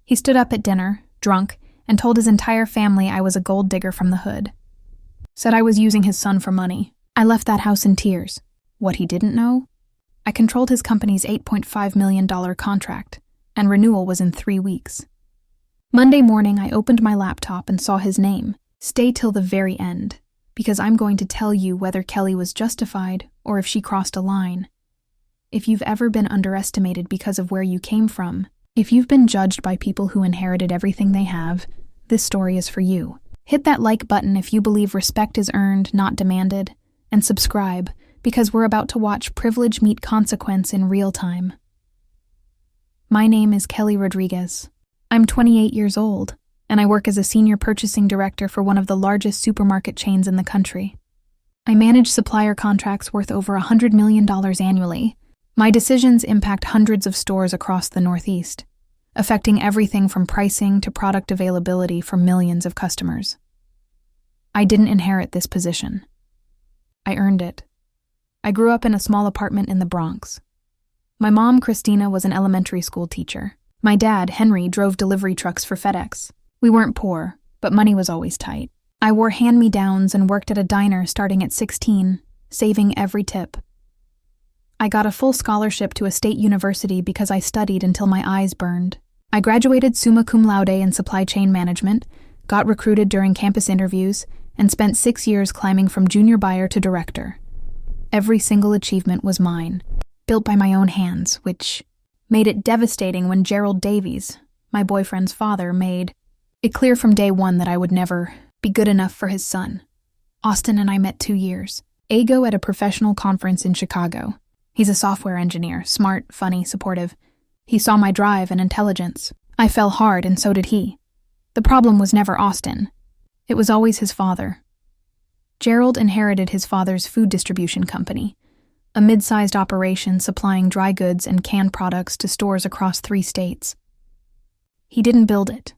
He stood up at dinner, drunk, and told his entire family I was a gold digger from the hood. Said I was using his son for money. I left that house in tears. What he didn't know? I controlled his company's $8.5 million contract, and renewal was in 3 weeks. Monday morning, I opened my laptop and saw his name. Stay till the very end, because I'm going to tell you whether Kelly was justified or if she crossed a line. If you've ever been underestimated because of where you came from, if you've been judged by people who inherited everything they have, this story is for you. Hit that like button if you believe respect is earned, not demanded, and subscribe, because we're about to watch privilege meet consequence in real time. My name is Kelly Rodriguez. I'm 28 years old, and I work as a senior purchasing director for one of the largest supermarket chains in the country. I manage supplier contracts worth over $100 million annually. My decisions impact hundreds of stores across the Northeast, affecting everything from pricing to product availability for millions of customers. I didn't inherit this position. I earned it. I grew up in a small apartment in the Bronx. My mom, Christina, was an elementary school teacher. My dad, Henry, drove delivery trucks for FedEx. We weren't poor, but money was always tight. I wore hand-me-downs and worked at a diner starting at 16, saving every tip. I got a full scholarship to a state university because I studied until my eyes burned. I graduated summa cum laude in supply chain management, got recruited during campus interviews, and spent 6 years climbing from junior buyer to director. Every single achievement was mine, built by my own hands, which made it devastating when Gerald Davies, my boyfriend's father, made it clear from day one that I would never be good enough for his son. Austin and I met 2 years ago at a professional conference in Chicago. He's a software engineer, smart, funny, supportive. He saw my drive and intelligence. I fell hard, and so did he. The problem was never Austin. It was always his father. Gerald inherited his father's food distribution company, a mid-sized operation supplying dry goods and canned products to stores across 3 states. He didn't build it.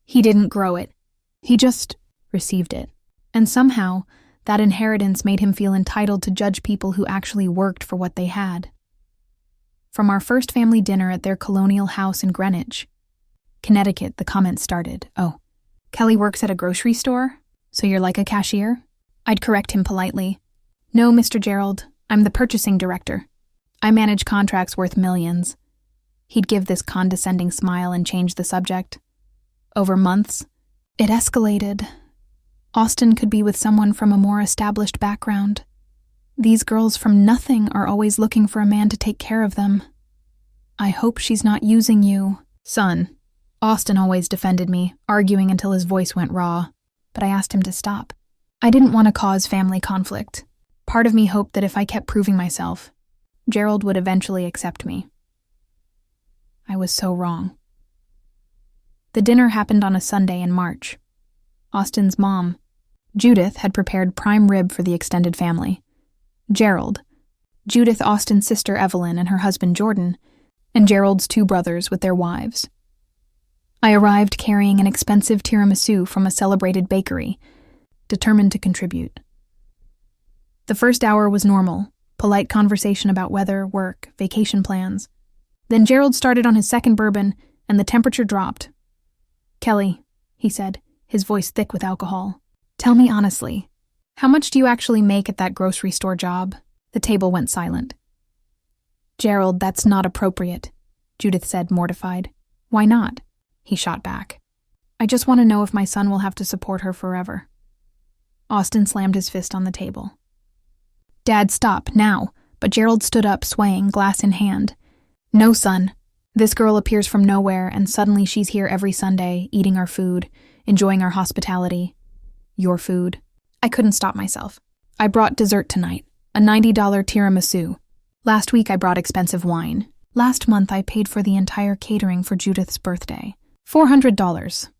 He didn't grow it. He just received it. And somehow, that inheritance made him feel entitled to judge people who actually worked for what they had. From our first family dinner at their colonial house in Greenwich, Connecticut, the comments started. "Oh, Kelly works at a grocery store? So you're like a cashier?" I'd correct him politely. "No, Mr. Gerald. I'm the purchasing director. I manage contracts worth millions." He'd give this condescending smile and change the subject. Over months, it escalated. Austin could be with someone from a more established background. These girls from nothing are always looking for a man to take care of them. "I hope she's not using you, son." Austin always defended me, arguing until his voice went raw, but I asked him to stop. I didn't want to cause family conflict. Part of me hoped that if I kept proving myself, Gerald would eventually accept me. I was so wrong. The dinner happened on a Sunday in March. Austin's mom, Judith, had prepared prime rib for the extended family. Gerald, Judith Austin's sister Evelyn and her husband Jordan, and Gerald's 2 brothers with their wives. I arrived carrying an expensive tiramisu from a celebrated bakery, determined to contribute. The first hour was normal, polite conversation about weather, work, vacation plans. Then Gerald started on his second bourbon, and the temperature dropped. "Kelly," he said, his voice thick with alcohol, "tell me honestly, how much do you actually make at that grocery store job?" The table went silent. "Gerald, that's not appropriate," Judith said, mortified. "Why not?" he shot back. "I just want to know if my son will have to support her forever." Austin slammed his fist on the table. "Dad, stop, now," but Gerald stood up, swaying, glass in hand. "No, son. This girl appears from nowhere, and suddenly she's here every Sunday, eating our food, enjoying our hospitality. Your food." I couldn't stop myself. "I brought dessert tonight, a $90 tiramisu. Last week I brought expensive wine. Last month I paid for the entire catering for Judith's birthday. $400.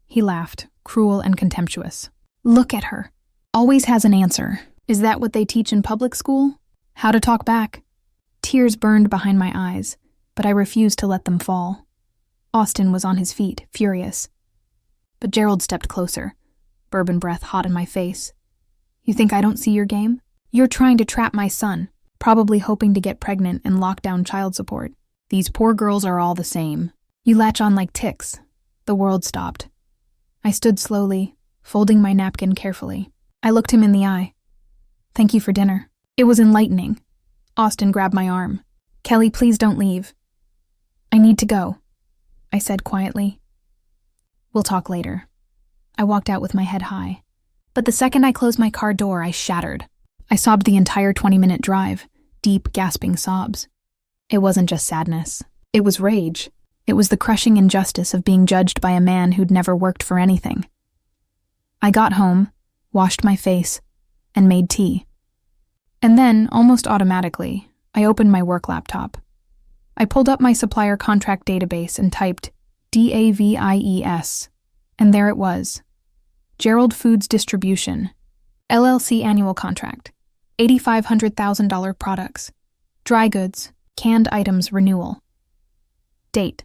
He laughed, cruel and contemptuous. "Look at her. Always has an answer. Is that what they teach in public school? How to talk back?" Tears burned behind my eyes, but I refused to let them fall. Austin was on his feet, furious. But Gerald stepped closer, bourbon breath hot in my face. "You think I don't see your game? You're trying to trap my son, probably hoping to get pregnant and lock down child support. These poor girls are all the same. You latch on like ticks. The world stopped. I stood slowly, folding my napkin carefully. I looked him in the eye. Thank you for dinner. It was enlightening. Austin grabbed my arm. Kelly, please don't leave. I need to go, I said quietly. We'll talk later. I walked out with my head high. But the second I closed my car door, I shattered. I sobbed the entire 20-minute drive, deep, gasping sobs. It wasn't just sadness. It was rage. It was the crushing injustice of being judged by a man who'd never worked for anything. I got home, washed my face, and made tea. And then, almost automatically, I opened my work laptop. I pulled up my supplier contract database and typed DAVIES, and there it was. Gerald Foods Distribution, LLC annual contract, $8,500,000 products, dry goods, canned items renewal. Date,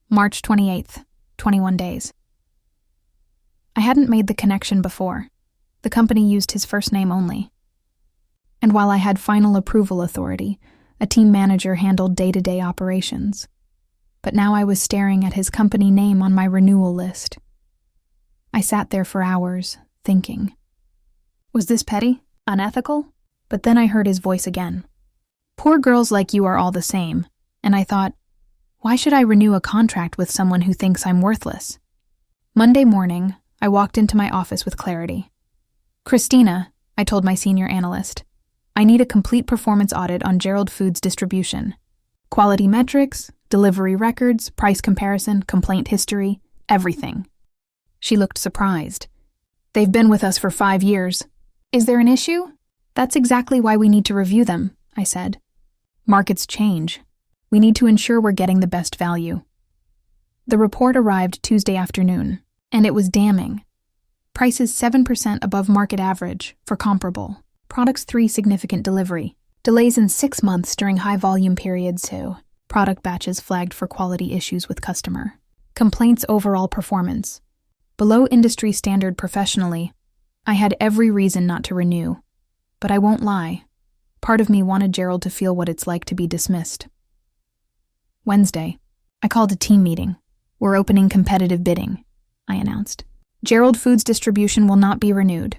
March 28th, 21 days. I hadn't made the connection before. The company used his first name only. And while I had final approval authority, a team manager handled day-to-day operations. But now I was staring at his company name on my renewal list. I sat there for hours, thinking. Was this petty? Unethical? But then I heard his voice again. Poor girls like you are all the same. And I thought, why should I renew a contract with someone who thinks I'm worthless? Monday morning, I walked into my office with clarity. Christina, I told my senior analyst, I need a complete performance audit on Gerald Foods distribution. Quality metrics, delivery records, price comparison, complaint history, everything. She looked surprised. They've been with us for 5 years. Is there an issue? That's exactly why we need to review them, I said. Markets change. We need to ensure we're getting the best value. The report arrived Tuesday afternoon, and it was damning. Prices 7% above market average for comparable. Products 3 significant delivery. Delays in 6 months during high-volume periods too. Product batches flagged for quality issues with customer. Complaints overall performance. Below industry standard professionally. I had every reason not to renew. But I won't lie. Part of me wanted Gerald to feel what it's like to be dismissed. Wednesday, I called a team meeting. We're opening competitive bidding, I announced. Gerald Foods distribution will not be renewed.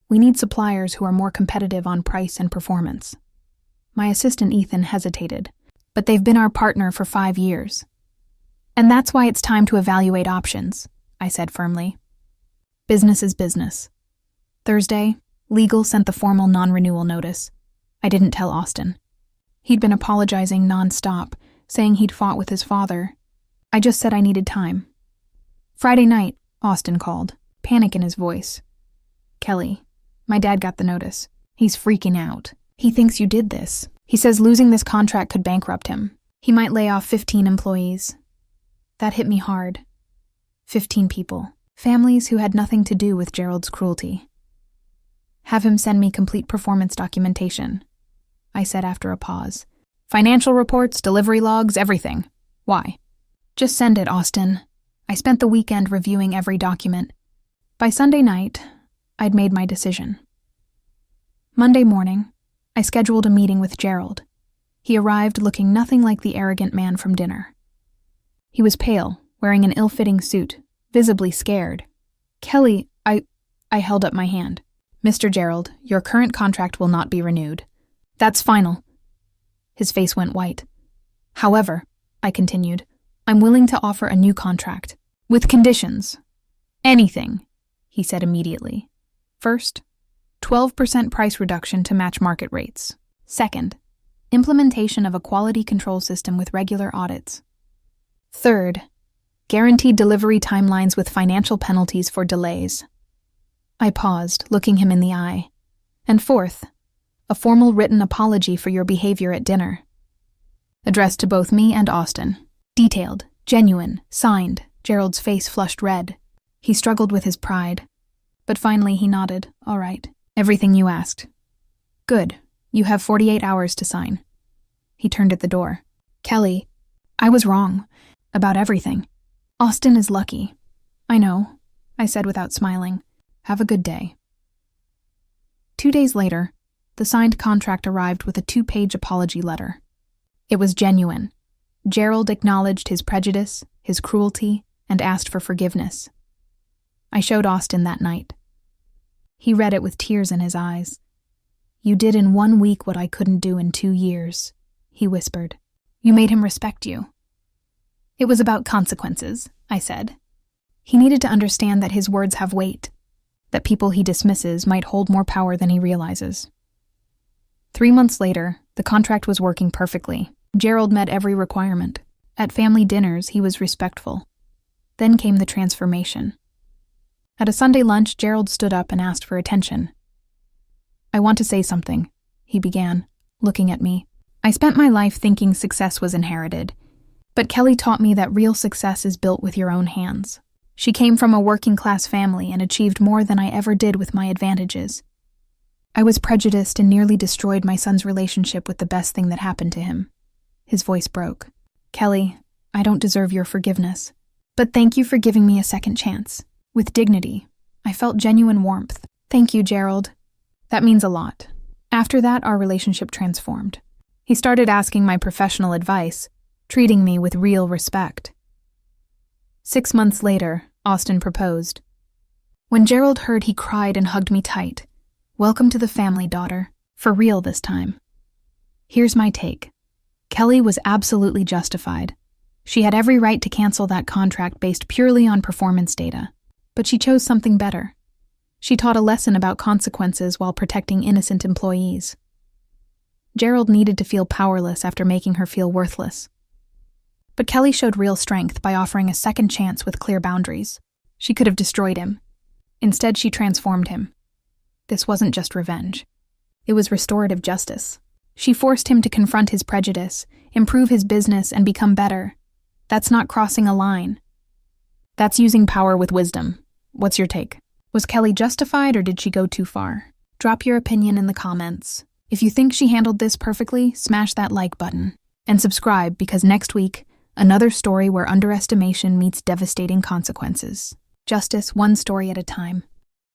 We need suppliers who are more competitive on price and performance. My assistant Ethan hesitated, but they've been our partner for 5 years. And that's why it's time to evaluate options, I said firmly. Business is business. Thursday, legal sent the formal non-renewal notice. I didn't tell Austin. He'd been apologizing nonstop, saying he'd fought with his father. I just said I needed time. Friday night, Austin called, panic in his voice. Kelly, my dad got the notice. He's freaking out. He thinks you did this. He says losing this contract could bankrupt him. He might lay off 15 employees. That hit me hard. 15 people. Families who had nothing to do with Gerald's cruelty. Have him send me complete performance documentation, I said after a pause. Financial reports, delivery logs, everything. Why? Just send it, Austin. I spent the weekend reviewing every document. By Sunday night, I'd made my decision. Monday morning, I scheduled a meeting with Gerald. He arrived looking nothing like the arrogant man from dinner. He was pale, wearing an ill-fitting suit, visibly scared. Kelly, I held up my hand. Mr. Gerald, your current contract will not be renewed. That's final. His face went white. However, I continued, I'm willing to offer a new contract. With conditions. Anything, he said immediately. First, 12% price reduction to match market rates. Second, implementation of a quality control system with regular audits. Third, guaranteed delivery timelines with financial penalties for delays. I paused, looking him in the eye. And fourth, a formal written apology for your behavior at dinner. Addressed to both me and Austin. Detailed, genuine, signed. Gerald's face flushed red. He struggled with his pride. But finally he nodded. All right. Everything you asked. Good. You have 48 hours to sign. He turned at the door. Kelly, I was wrong. About everything. Austin is lucky. I know, I said without smiling. Have a good day. 2 days later, the signed contract arrived with a 2-page apology letter. It was genuine. Gerald acknowledged his prejudice, his cruelty, and asked for forgiveness. I showed Austin that night. He read it with tears in his eyes. "You did in 1 week what I couldn't do in 2 years," he whispered. "You made him respect you." "It was about consequences," I said. He needed to understand that his words have weight, that people he dismisses might hold more power than he realizes. 3 months later, the contract was working perfectly. Gerald met every requirement. At family dinners, he was respectful. Then came the transformation. At a Sunday lunch, Gerald stood up and asked for attention. "I want to say something," he began, looking at me. "I spent my life thinking success was inherited, but Kelly taught me that real success is built with your own hands. She came from a working-class family and achieved more than I ever did with my advantages. I was prejudiced and nearly destroyed my son's relationship with the best thing that happened to him." His voice broke. "Kelly, I don't deserve your forgiveness, but thank you for giving me a second chance." With dignity, I felt genuine warmth. "Thank you, Gerald. That means a lot." After that, our relationship transformed. He started asking my professional advice, treating me with real respect. 6 months later, Austin proposed. When Gerald heard, he cried and hugged me tight. "Welcome to the family, daughter. For real this time." Here's my take. Kelly was absolutely justified. She had every right to cancel that contract based purely on performance data. But she chose something better. She taught a lesson about consequences while protecting innocent employees. Gerald needed to feel powerless after making her feel worthless. But Kelly showed real strength by offering a second chance with clear boundaries. She could have destroyed him. Instead, she transformed him. This wasn't just revenge. It was restorative justice. She forced him to confront his prejudice, improve his business, and become better. That's not crossing a line. That's using power with wisdom. What's your take? Was Kelly justified or did she go too far? Drop your opinion in the comments. If you think she handled this perfectly, smash that like button. And subscribe because next week, another story where underestimation meets devastating consequences. Justice one story at a time.